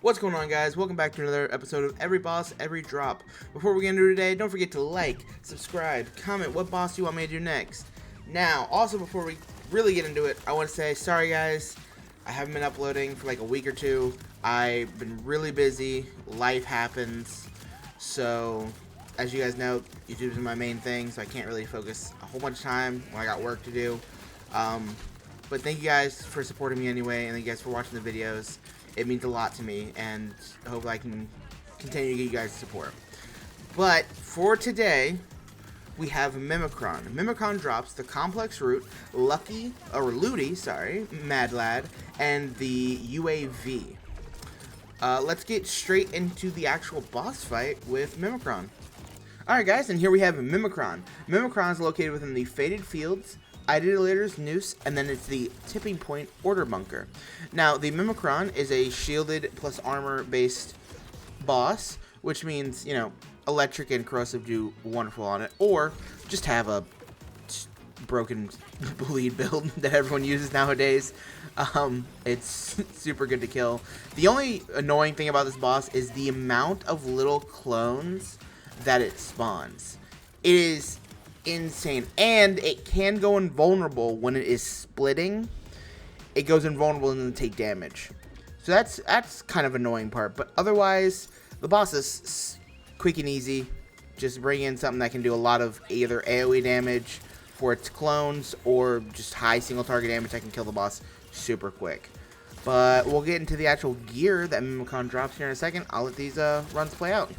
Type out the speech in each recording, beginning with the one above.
What's going on, guys? Welcome back to another episode of Every Boss, Every Drop. Before we get into it today, don't forget to like, subscribe, comment what boss you want me to do next. Now, also before we really get into it, I want to say sorry, guys. I haven't been uploading for like a week or two. I've been really busy. Life happens. So, as you guys know, YouTube is my main thing, so I can't really focus a whole bunch of time when I got work to do. But thank you guys for supporting me anyway, and thank you guys for watching the videos. It means a lot to me, and I hope I can continue to give you guys support. But for today, we have Mimicron. Mimicron drops the complex root, Luty, Madlad, and the UAV. Let's get straight into the actual boss fight with Mimicron. Alright guys, and here we have Mimicron. Mimicron is located within the Faded Fields, Idolator's Noose, and then it's the Tipping Point Order Bunker. Now, the Mimicron is a shielded plus armor based boss, which means, you know, electric and corrosive do wonderful on it, or just have a broken bleed build that everyone uses nowadays. It's super good to kill. The only annoying thing about this boss is the amount of little clones that it spawns. It is insane, and it can go invulnerable when it is splitting. It goes invulnerable and doesn't take damage, so that's kind of annoying part. But otherwise, the boss is quick and easy. Just bring in something that can do a lot of either AoE damage for its clones or just high single target damage that can kill the boss super quick. But we'll get into the actual gear that Mimicron drops here in a second. I'll let these runs play out.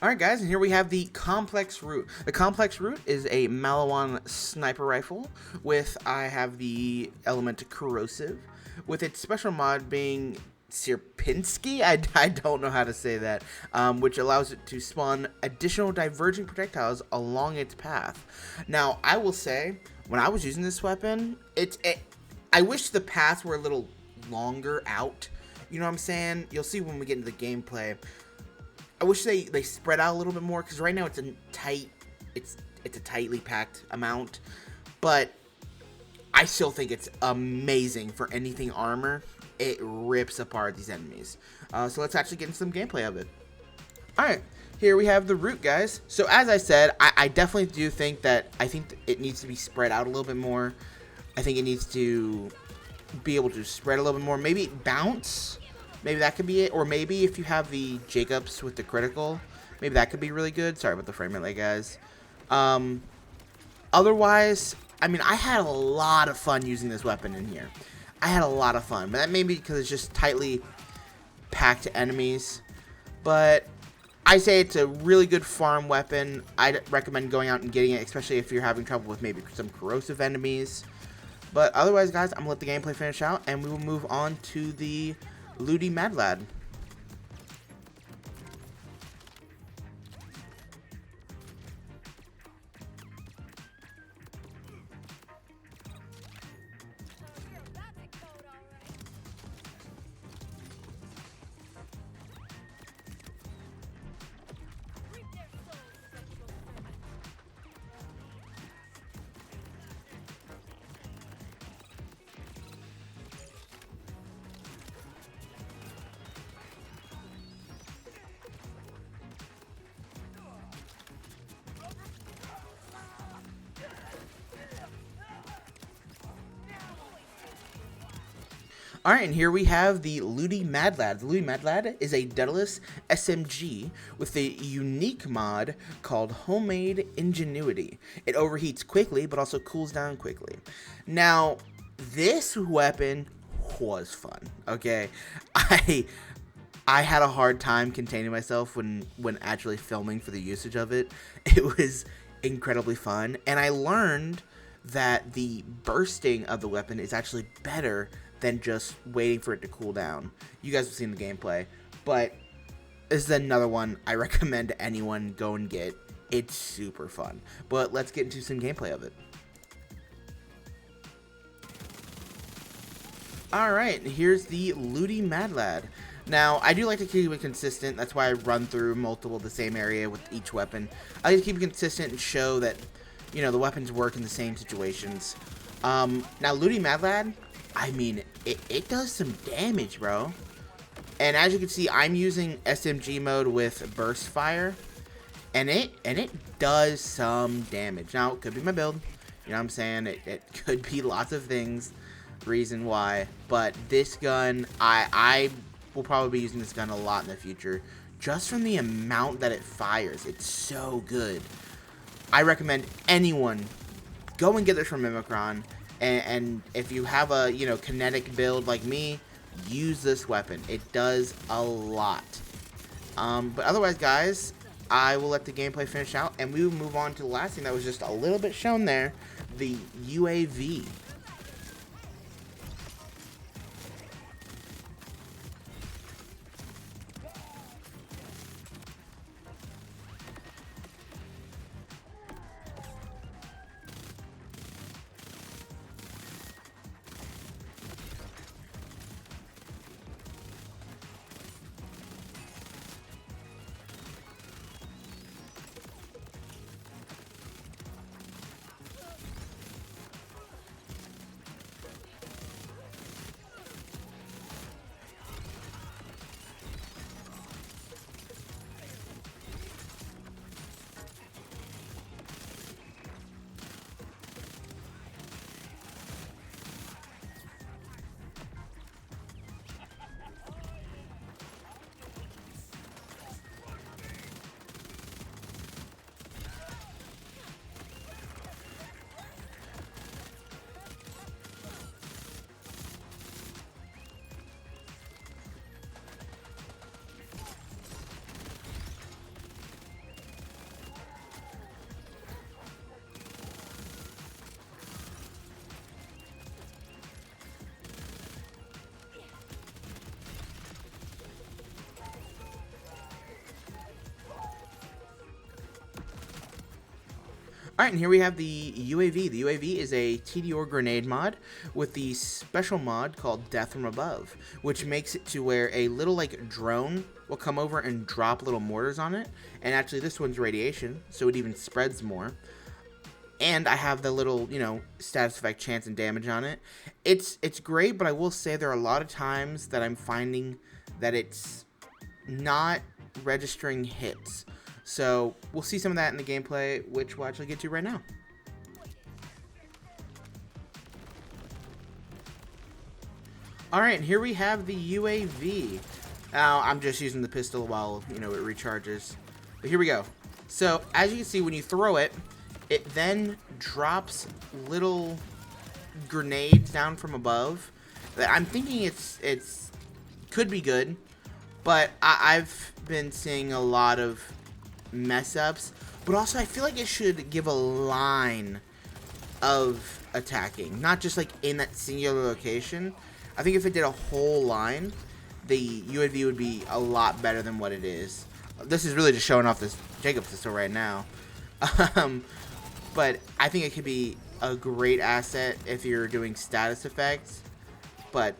Alright guys, and here we have the Complex Root. The Complex Root is a Malawan sniper rifle with, I have the element Corrosive, with its special mod being Sierpinski, I don't know how to say that, which allows it to spawn additional diverging projectiles along its path. Now, I will say, when I was using this weapon, I wish the paths were a little longer out, you know what I'm saying? You'll see when we get into the gameplay. I wish they spread out a little bit more, because right now it's a tightly packed amount, but I still think it's amazing for anything armor. It rips apart these enemies. So let's actually get into some gameplay of it. Alright, here we have the root, guys. So as I said, I definitely do think that it needs to be spread out a little bit more. I think it needs to be able to spread a little bit more. Maybe bounce. Maybe that could be it, or maybe if you have the Jacobs with the critical, maybe that could be really good. Sorry about the frame rate, guys. Otherwise, I mean, I had a lot of fun using this weapon in here. I had a lot of fun, but that may be because it's just tightly packed enemies. But I say it's a really good farm weapon. I'd recommend going out and getting it, especially if you're having trouble with maybe some corrosive enemies. But otherwise, guys, I'm going to let the gameplay finish out, and we will move on to the Luty Madlad. Alright, and here we have the Luty Madlad. The Luty Madlad is a Daedalus SMG with a unique mod called Homemade Ingenuity. It overheats quickly, but also cools down quickly. Now, this weapon was fun, okay? I had a hard time containing myself when actually filming for the usage of it. It was incredibly fun, and I learned that the bursting of the weapon is actually better than just waiting for it to cool down. You guys have seen the gameplay, but this is another one I recommend anyone go and get. It's super fun. But let's get into some gameplay of it. Alright, here's the Luty Madlad. Now, I do like to keep it consistent. That's why I run through multiple the same area with each weapon. I like to keep it consistent and show that, you know, the weapons work in the same situations. Now, Luty Madlad, I mean, it does some damage, bro. And as you can see, I'm using SMG mode with burst fire, and it does some damage. Now, it could be my build, you know what I'm saying? It could be lots of things, reason why. But this gun, I will probably be using this gun a lot in the future, just from the amount that it fires. It's so good. I recommend anyone go and get this from Mimicron. And if you have a, you know, kinetic build like me, use this weapon. It does a lot. But otherwise, guys, I will let the gameplay finish out, and we will move on to the last thing that was just a little bit shown there, the UAV. Alright, and here we have the UAV. The UAV is a TDR grenade mod with the special mod called Death from Above, which makes it to where a little, like, drone will come over and drop little mortars on it. And actually, this one's radiation, so it even spreads more. And I have the little, you know, status effect chance and damage on it. It's great, but I will say there are a lot of times that I'm finding that it's not registering hits. So we'll see some of that in the gameplay, which we'll actually get to right now. Alright, and here we have the UAV. Now, I'm just using the pistol while, you know, it recharges. But here we go. So, as you can see, when you throw it, it then drops little grenades down from above. I'm thinking it's could be good, but I've been seeing a lot of mess ups, but also I feel like it should give a line of attacking, not just like in that singular location. I think if it did a whole line, the UAV would be a lot better than what it is. This is really just showing off this Jacob pistol right now. But I think it could be a great asset if you're doing status effects. But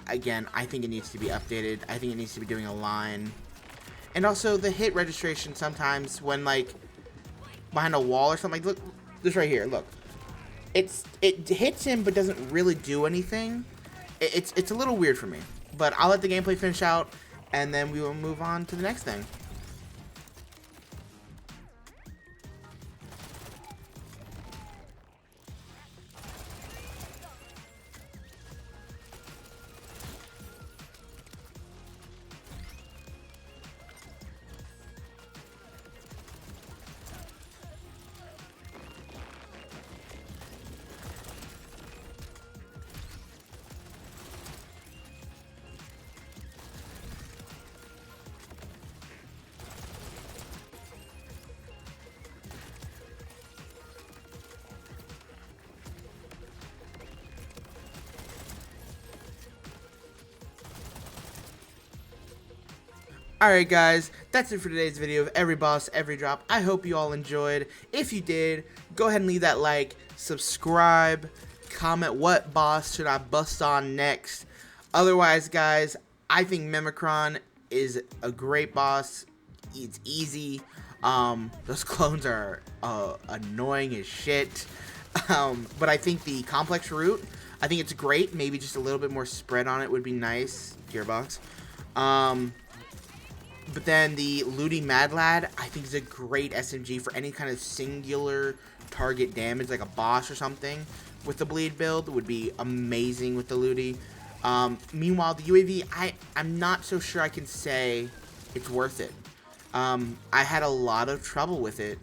again, I think it needs to be updated. I think it needs to be doing a line. And also the hit registration sometimes when, like, behind a wall or something. Like, look, this right here, look. It hits him but doesn't really do anything. It's a little weird for me. But I'll let the gameplay finish out, and then we will move on to the next thing. Alright guys, that's it for today's video of Every Boss, Every Drop. I hope you all enjoyed. If you did, go ahead and leave that like, subscribe, comment what boss should I bust on next. Otherwise guys, I think Mimicron is a great boss. It's easy. Those clones are annoying as shit. But I think the complex route, I think it's great. Maybe just a little bit more spread on it would be nice. Gearbox. But then the Luty Madlad, I think is a great SMG for any kind of singular target damage, like a boss or something. With the bleed build, would be amazing with the Luty. Meanwhile, the UAV, I'm not so sure I can say it's worth it. I had a lot of trouble with it,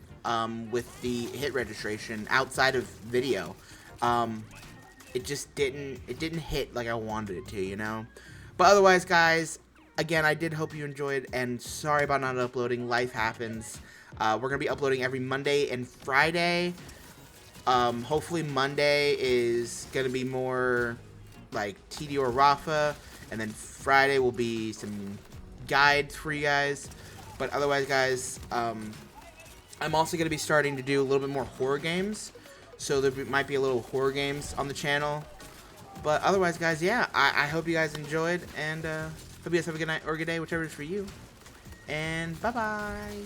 with the hit registration outside of video. It just didn't hit like I wanted it to, you know? But otherwise, guys, again, I did hope you enjoyed, and sorry about not uploading. Life happens. We're going to be uploading every Monday and Friday. Hopefully Monday is going to be more like TD or Rafa, and then Friday will be some guides for you guys. But otherwise, guys, I'm also going to be starting to do a little bit more horror games. So there might be a little horror games on the channel. But otherwise, guys, yeah, I hope you guys enjoyed, and hope you guys have a good night or a good day, whichever is for you. And bye-bye.